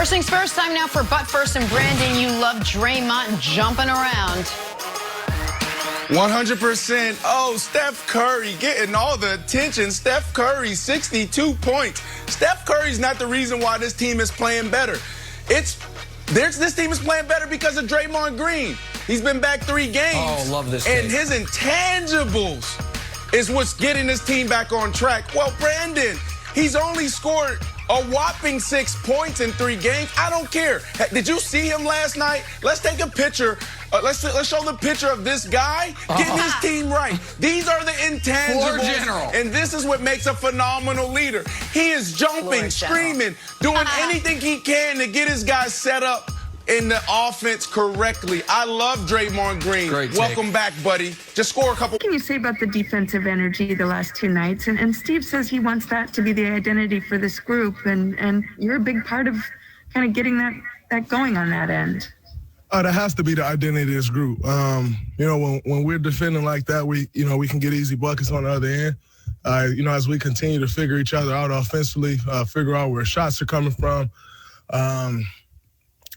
First things first, time now for Butt First. And Brandon, you love Draymond jumping around. 100%. Oh, Steph Curry getting all the attention. Steph Curry, 62 points. Steph Curry's not the reason why this team is playing better. This team is playing better because of Draymond Green. He's been back 3 games. Oh, love this And take. his intangibles is what's getting this team back on track. Well, Brandon, he's only scored a whopping 6 points in 3 games. I don't care. Did you see him last night? Let's take a picture. Let's show the picture of this guy getting his team right. These are the intangibles. And this is what makes a phenomenal leader. He is jumping, screaming, doing anything he can to get his guys set up in the offense correctly. I love Draymond Green. Welcome back, buddy. Just score a couple. What can you say about the defensive energy the last 2 nights? And Steve says he wants that to be the identity for this group, and you're a big part of kind of getting that going on that end. That has to be the identity of this group. When we're defending like that, we can get easy buckets on the other end. As we continue to figure each other out offensively, figure out where shots are coming from.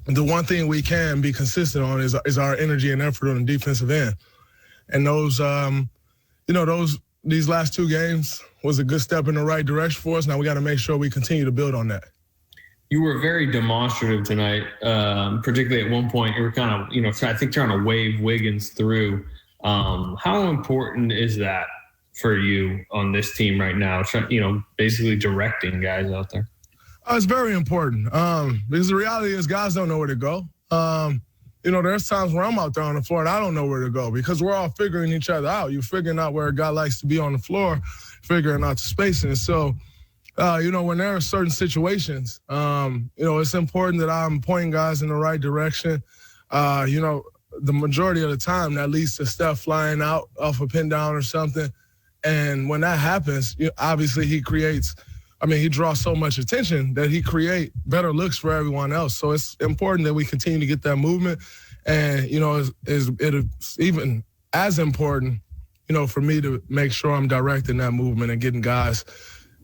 The one thing we can be consistent on is our energy and effort on the defensive end. And these last 2 games was a good step in the right direction for us. Now we got to make sure we continue to build on that. You were very demonstrative tonight, particularly at one point. You were kind of, I think trying to wave Wiggins through. How important is that for you on this team right now? Basically directing guys out there. It's very important because the reality is guys don't know where to go. There's times where I'm out there on the floor and I don't know where to go because we're all figuring each other out. You're figuring out where a guy likes to be on the floor, figuring out the spacing. So, when there are certain situations, it's important that I'm pointing guys in the right direction. The majority of the time that leads to Steph flying out off a pin down or something. And when that happens, obviously he draws so much attention that he create better looks for everyone else. So it's important that we continue to get that movement. And, it's even as important, for me to make sure I'm directing that movement and getting guys,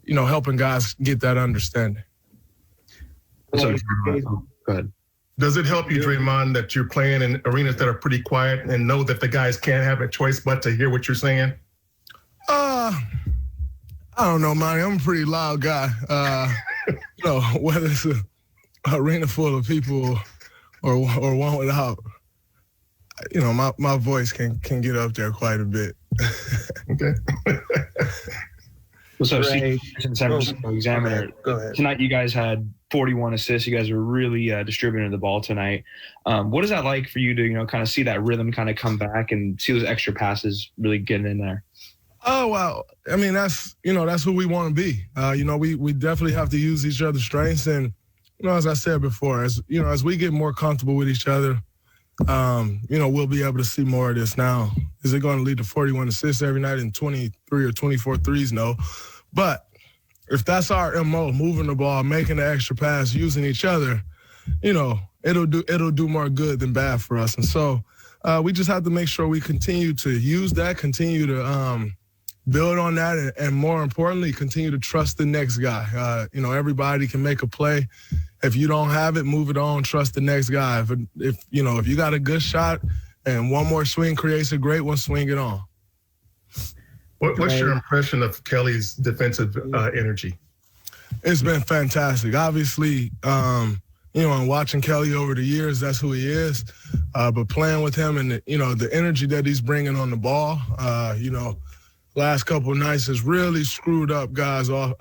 helping guys get that understanding. Go ahead. Does it help you, Draymond, that you're playing in arenas that are pretty quiet and know that the guys can't have a choice but to hear what you're saying? I don't know, Monty. I'm a pretty loud guy. Whether it's an arena full of people or one without, my voice can get up there quite a bit. Okay. So, San Francisco Examiner, tonight you guys had 41 assists. You guys were really distributing the ball tonight. What is that like for you to, kind of see that rhythm kind of come back and see those extra passes really getting in there? Oh, well, that's who we want to be. We definitely have to use each other's strengths. And, as I said before, as we get more comfortable with each other, we'll be able to see more of this now. Is it going to lead to 41 assists every night and 23 or 24 threes? No. But if that's our MO, moving the ball, making the extra pass, using each other, it'll do more good than bad for us. And so we just have to make sure we continue to use that, continue to build on that, and more importantly, continue to trust the next guy. Everybody can make a play. If you don't have it, move it on, trust the next guy. If you got a good shot and one more swing creates a great one, swing it on. What's your impression of Kelly's defensive energy? It's been fantastic. Obviously, and watching Kelly over the years, that's who he is. But playing with him and, the energy that he's bringing on the ball, last couple of nights has really screwed up guys off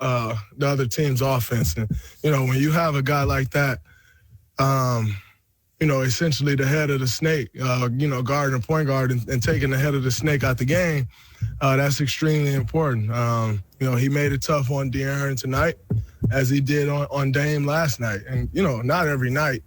the other team's offense. And, when you have a guy like that, essentially the head of the snake, guarding a point guard and taking the head of the snake out the game, that's extremely important. He made it tough on De'Aaron tonight, as he did on Dame last night. And, not every night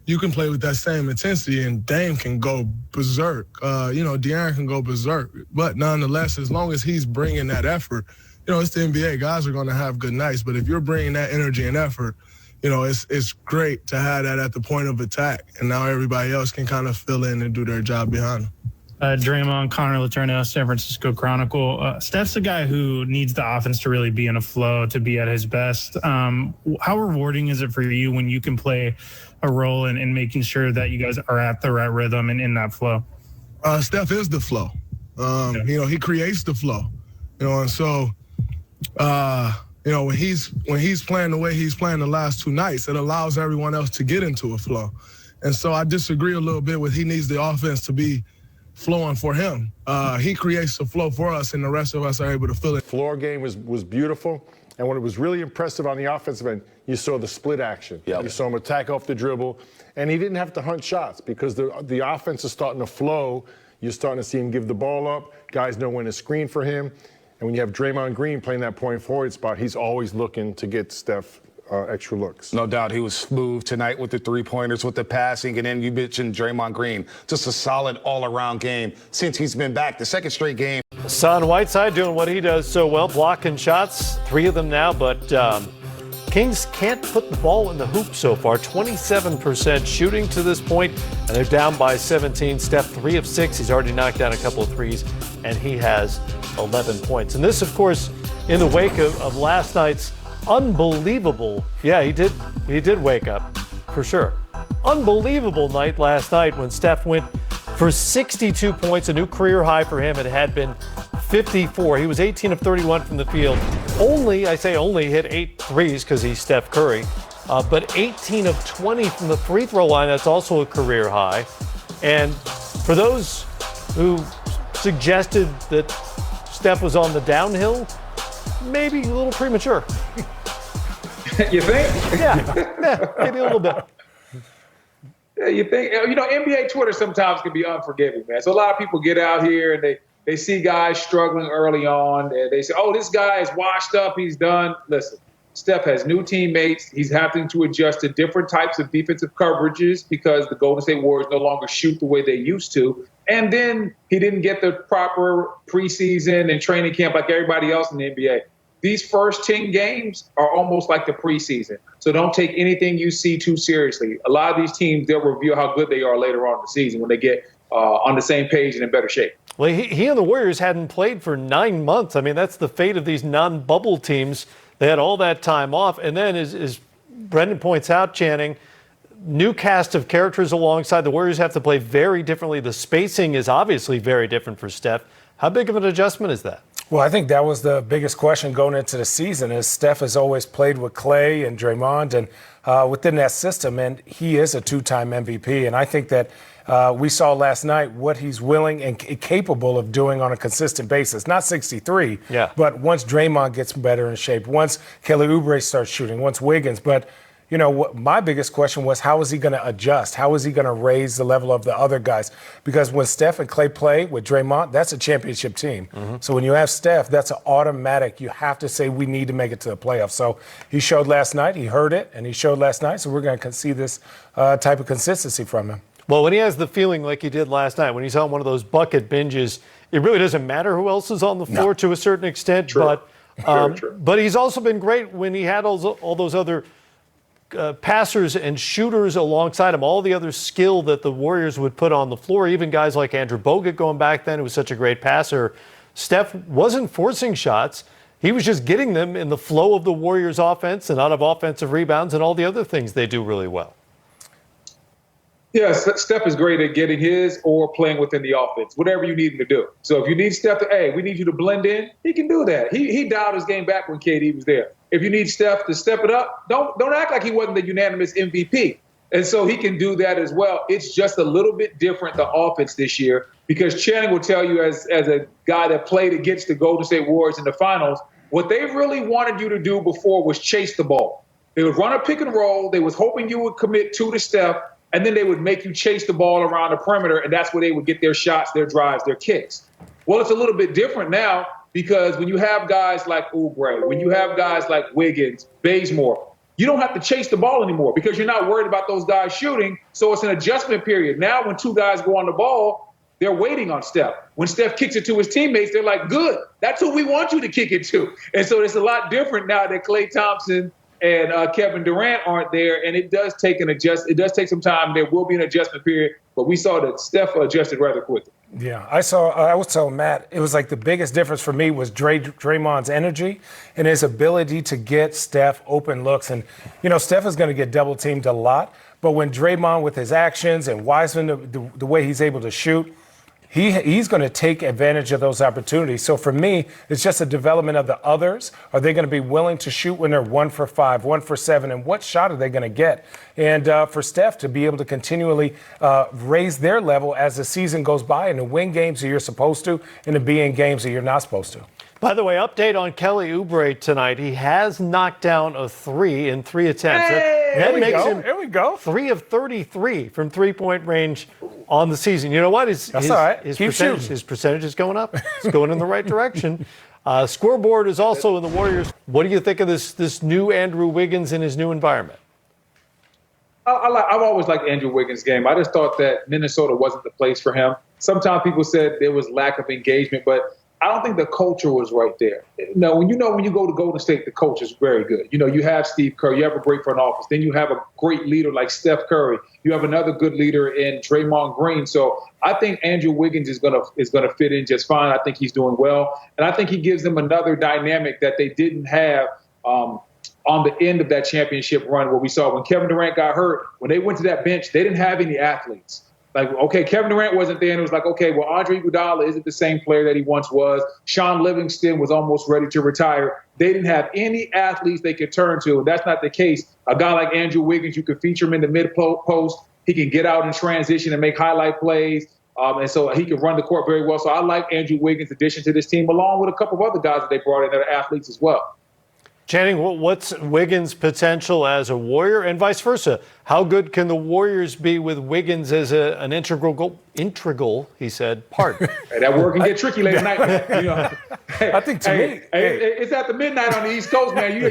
you can play with that same intensity and Dame can go berserk. De'Aaron can go berserk. But nonetheless, as long as he's bringing that effort, it's the NBA. Guys are going to have good nights. But if you're bringing that energy and effort, it's great to have that at the point of attack. And now everybody else can kind of fill in and do their job behind them. Draymond, Connor Letourneau, San Francisco Chronicle. Steph's a guy who needs the offense to really be in a flow, to be at his best. How rewarding is it for you when you can play a role in making sure that you guys are at the right rhythm and in that flow? Steph is the flow. He creates the flow. And so, when he's playing the way he's playing the last two nights, it allows everyone else to get into a flow. And so I disagree a little bit with he needs the offense to be flowing for him. He creates the flow for us, and the rest of us are able to fill it. Floor game was beautiful. And what was really impressive on the offensive end, you saw the split action. Yep. You saw him attack off the dribble, and he didn't have to hunt shots because the offense is starting to flow. You're starting to see him give the ball up. Guys know when to screen for him. And when you have Draymond Green playing that point forward spot, he's always looking to get Steph extra looks. No doubt he was smooth tonight with the three-pointers, with the passing, and then you mentioned Draymond Green. Just a solid all-around game since he's been back. The second straight game. Hassan Whiteside doing what he does so well, blocking shots, 3 of them now, but Kings can't put the ball in the hoop so far. 27% shooting to this point, and they're down by 17. Steph 3 of 6. He's already knocked down a couple of threes, and he has 11 points. And this, of course, in the wake of last night's unbelievable, he did wake up, for sure. Unbelievable night last night when Steph went for 62 points, a new career high for him. It had been 54. He was 18 of 31 from the field. Only hit 8 threes because he's Steph Curry, but 18 of 20 from the free throw line. That's also a career high. And for those who suggested that Steph was on the downhill, maybe a little premature. You think? Yeah, maybe a little bit. Yeah, you think? NBA Twitter sometimes can be unforgiving, man. So a lot of people get out here and they see guys struggling early on, and they say, oh, this guy is washed up, he's done. Listen, Steph has new teammates. He's having to adjust to different types of defensive coverages because the Golden State Warriors no longer shoot the way they used to. And then he didn't get the proper preseason and training camp like everybody else in the NBA. These first 10 games are almost like the preseason. So don't take anything you see too seriously. A lot of these teams, they'll reveal how good they are later on in the season when they get on the same page and in better shape. Well, he and the Warriors hadn't played for 9 months. I mean, that's the fate of these non-bubble teams. They had all that time off. And then, as Brendan points out, Channing, new cast of characters alongside. The Warriors have to play very differently. The spacing is obviously very different for Steph. How big of an adjustment is that? Well, I think that was the biggest question going into the season is Steph has always played with Clay and Draymond and within that system, and he is a 2-time MVP. And I think that we saw last night what he's willing and capable of doing on a consistent basis. Not 63, but once Draymond gets better in shape, once Kelly Oubre starts shooting, once Wiggins. But my biggest question was, how is he going to adjust? How is he going to raise the level of the other guys? Because when Steph and Clay play with Draymond, that's a championship team. Mm-hmm. So when you have Steph, that's an automatic. You have to say, we need to make it to the playoffs. So he showed last night, he heard it, and he showed last night. So we're going to see this type of consistency from him. Well, when he has the feeling like he did last night, when he's on one of those bucket binges, it really doesn't matter who else is on the floor to a certain extent. True. But he's also been great when he had all those other passers and shooters alongside him, all the other skill that the Warriors would put on the floor, even guys like Andrew Bogut going back then, who was such a great passer. Steph wasn't forcing shots. He was just getting them in the flow of the Warriors' offense and out of offensive rebounds and all the other things they do really well. Yes, Steph is great at getting his or playing within the offense, whatever you need him to do. So if you need Steph to, we need you to blend in, he can do that. He dialed his game back when KD was there. If you need Steph to step it up, don't act like he wasn't the unanimous MVP. And so he can do that as well. It's just a little bit different, the offense this year, because Channing will tell you as a guy that played against the Golden State Warriors in the finals, what they really wanted you to do before was chase the ball. They would run a pick and roll. They was hoping you would commit 2 to Steph, and then they would make you chase the ball around the perimeter, and that's where they would get their shots, their drives, their kicks. Well, it's a little bit different now because when you have guys like Oubre, when you have guys like Wiggins, Bazemore, you don't have to chase the ball anymore because you're not worried about those guys shooting. So it's an adjustment period. Now when 2 guys go on the ball, they're waiting on Steph. When Steph kicks it to his teammates, they're like, good, that's who we want you to kick it to. And so it's a lot different now that Klay Thompson and Kevin Durant aren't there, and it does take It does take some time. There will be an adjustment period, but we saw that Steph adjusted rather quickly. Yeah, I was telling Matt, it was like the biggest difference for me was Draymond's energy and his ability to get Steph open looks. And, Steph is going to get double teamed a lot, but when Draymond with his actions and Wiseman, the way he's able to shoot, he's going to take advantage of those opportunities. So for me, it's just a development of the others. Are they going to be willing to shoot when they're 1 for 5, 1 for 7, and what shot are they going to get? And for Steph to be able to continually raise their level as the season goes by and to win games that you're supposed to and to be in games that you're not supposed to. By the way, update on Kelly Oubre tonight. He has knocked down a 3 in 3 attempts. Hey, that makes him Here we go. 3 of 33 from three-point range on the season. You know what? His percentage is going up. It's going in the right direction. Scoreboard is also in the Warriors. What do you think of this new Andrew Wiggins in his new environment? I've always liked Andrew Wiggins' game. I just thought that Minnesota wasn't the place for him. Sometimes people said there was lack of engagement, but I don't think the culture was right there. No, when you go to Golden State, the culture is very good. You have Steve Kerr, you have a great front office. Then you have a great leader like Steph Curry. You have another good leader in Draymond Green. So I think Andrew Wiggins is gonna fit in just fine. I think he's doing well, and I think he gives them another dynamic that they didn't have on the end of that championship run, where we saw when Kevin Durant got hurt, when they went to that bench, they didn't have any athletes. Like, okay, Kevin Durant wasn't there, and it was like, okay, well, Andre Iguodala isn't the same player that he once was. Sean Livingston was almost ready to retire. They didn't have any athletes they could turn to, and that's not the case. A guy like Andrew Wiggins, you could feature him in the mid-post. He can get out in transition and make highlight plays, and so he can run the court very well. So I like Andrew Wiggins' addition to this team, along with a couple of other guys that they brought in that are athletes as well. Channing, what's Wiggins' potential as a Warrior and vice versa? How good can the Warriors be with Wiggins as an integral, he said, part? Hey, that word can get tricky late at night. I think to me, it's after midnight on the East Coast, man. You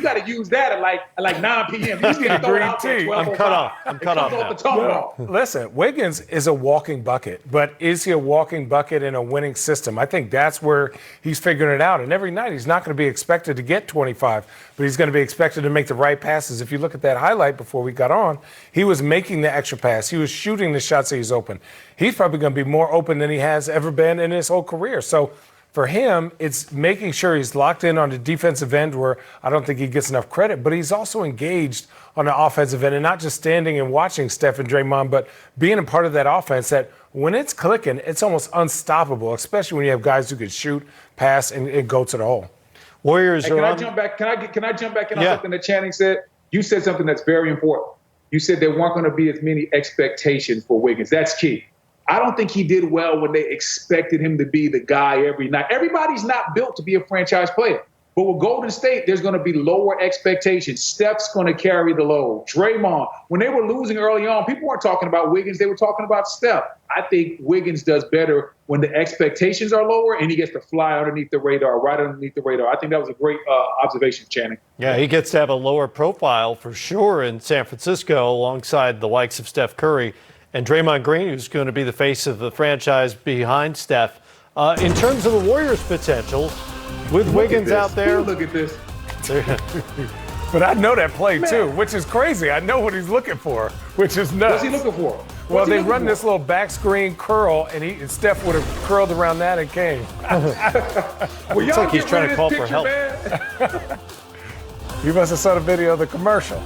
got to use that at like 9 p.m. You just need to throw it out there. I'm cut off now. Listen, Wiggins is a walking bucket, but is he a walking bucket in a winning system? I think that's where he's figuring it out. And every night he's not going to be expected to get 25, but he's going to be expected to make the right passes. If you look at that highlight before we got on, he was making the extra pass. He was shooting the shots that he's open. He's probably going to be more open than he has ever been in his whole career. So for him, it's making sure he's locked in on the defensive end, where I don't think he gets enough credit, but he's also engaged on the offensive end and not just standing and watching Steph and Draymond, but being a part of that offense that when it's clicking, it's almost unstoppable, especially when you have guys who can shoot, pass, and go to the hole. Warriors Can I jump back? Can I jump back in on something that Channing said? You said something that's very important. You said there weren't going to be as many expectations for Wiggins. That's key. I don't think he did well when they expected him to be the guy every night. Everybody's not built to be a franchise player. But with Golden State, there's going to be lower expectations. Steph's going to carry the load. Draymond, when they were losing early on, people weren't talking about Wiggins. They were talking about Steph. I think Wiggins does better when the expectations are lower and he gets to fly underneath the radar, right underneath the radar. I think that was a great observation, Channing. Yeah, he gets to have a lower profile for sure in San Francisco alongside the likes of Steph Curry and Draymond Green, who's going to be the face of the franchise behind Steph. In terms of the Warriors' potential, with Wiggins out there. Look at this. But I know that play, too, which is crazy. I know what he's looking for, which is nuts. What's he looking for? Well, they run this little back screen curl, and Steph would have curled around that and came. Looks like he's trying to call for help. You must have saw the video of the commercial.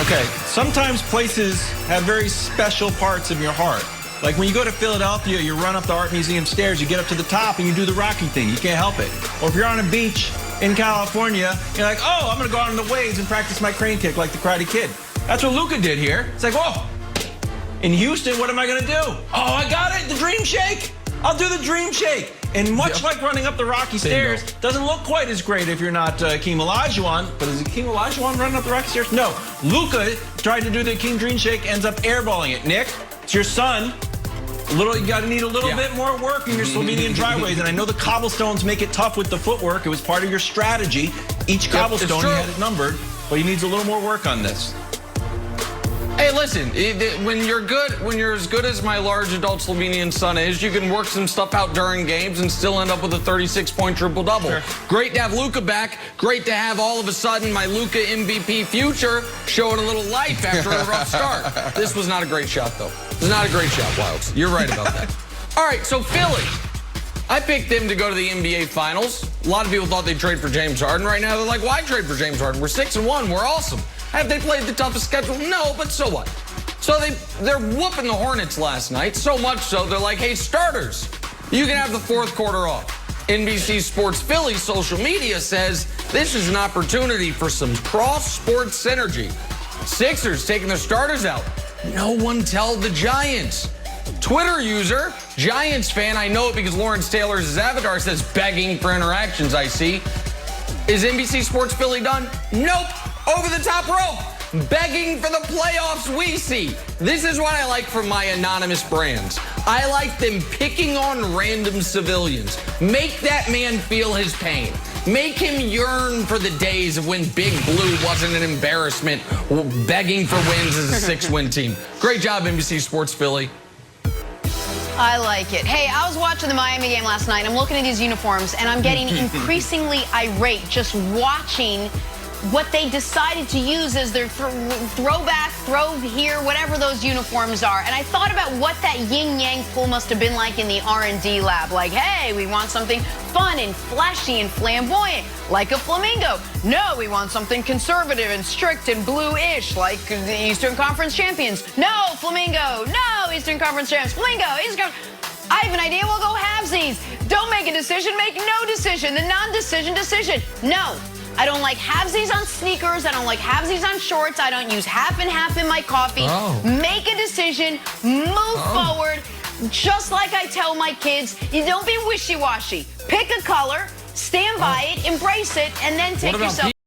Okay, sometimes places have very special parts of your heart. Like when you go to Philadelphia, you run up the Art Museum stairs, you get up to the top and you do the Rocky thing. You can't help it. Or if you're on a beach in California, you're like, oh, I'm going to go out on the waves and practice my crane kick like the Karate Kid. That's what Luka did here. It's like, whoa, in Houston, what am I going to do? Oh, I got it, the Dream Shake. I'll do the Dream Shake. And much like running up the Rocky stairs, doesn't look quite as great if you're not King Olajuwon. But is it King Olajuwon running up the Rocky stairs? No. Luka tried to do the King Dream Shake, ends up airballing it. Nick, it's your son. You got to need a little bit more work in your Slovenian driveways, and I know the cobblestones make it tough with the footwork. It was part of your strategy. Each cobblestone, you had it numbered, but he needs a little more work on this. Hey, listen, when you're as good as my large adult Slovenian son is, you can work some stuff out during games and still end up with a 36-point triple-double. Sure. Great to have Luka back. Great to have all of a sudden my Luka MVP future showing a little life after a rough start. This was not a great shot, though. This is not a great shot, Wilds. You're right about that. All right, so Philly. I picked them to go to the NBA Finals. A lot of people thought they'd trade for James Harden. Right now, they're like, why trade for James Harden? We're 6-1. We're awesome. Have they played the toughest schedule? No, but so what? So they're whooping the Hornets last night, so much so they're like, hey, starters, you can have the fourth quarter off. NBC Sports Philly social media says this is an opportunity for some cross-sports synergy. Sixers taking their starters out. No one tell the Giants. Twitter user, Giants fan, I know it because Lawrence Taylor's avatar says begging for interactions, I see. Is NBC Sports Philly done? Nope. Over the top rope, begging for the playoffs we see. This is what I like from my anonymous brands. I like them picking on random civilians. Make that man feel his pain. Make him yearn for the days of when Big Blue wasn't an embarrassment, begging for wins as a 6-win team. Great job, NBC Sports Philly. I like it. Hey, I was watching the Miami game last night. I'm looking at these uniforms, and I'm getting increasingly irate just watching what they decided to use as their throwback, throw here, whatever those uniforms are. And I thought about what that yin-yang pool must have been like in the R&D lab. Like, hey, we want something fun and flashy and flamboyant, like a flamingo. No, we want something conservative and strict and blue-ish, like the Eastern Conference champions. No, flamingo. No, Eastern Conference champs. Flamingo, Eastern Conference. I have an idea. We'll go halvesies. Don't make a decision. Make no decision. The non-decision decision. No. I don't like halvesies on sneakers. I don't like halvesies on shorts. I don't use half and half in my coffee. Make a decision. Move forward. Just like I tell my kids, you don't be wishy-washy. Pick a color, stand by it, embrace it, and then take yourself.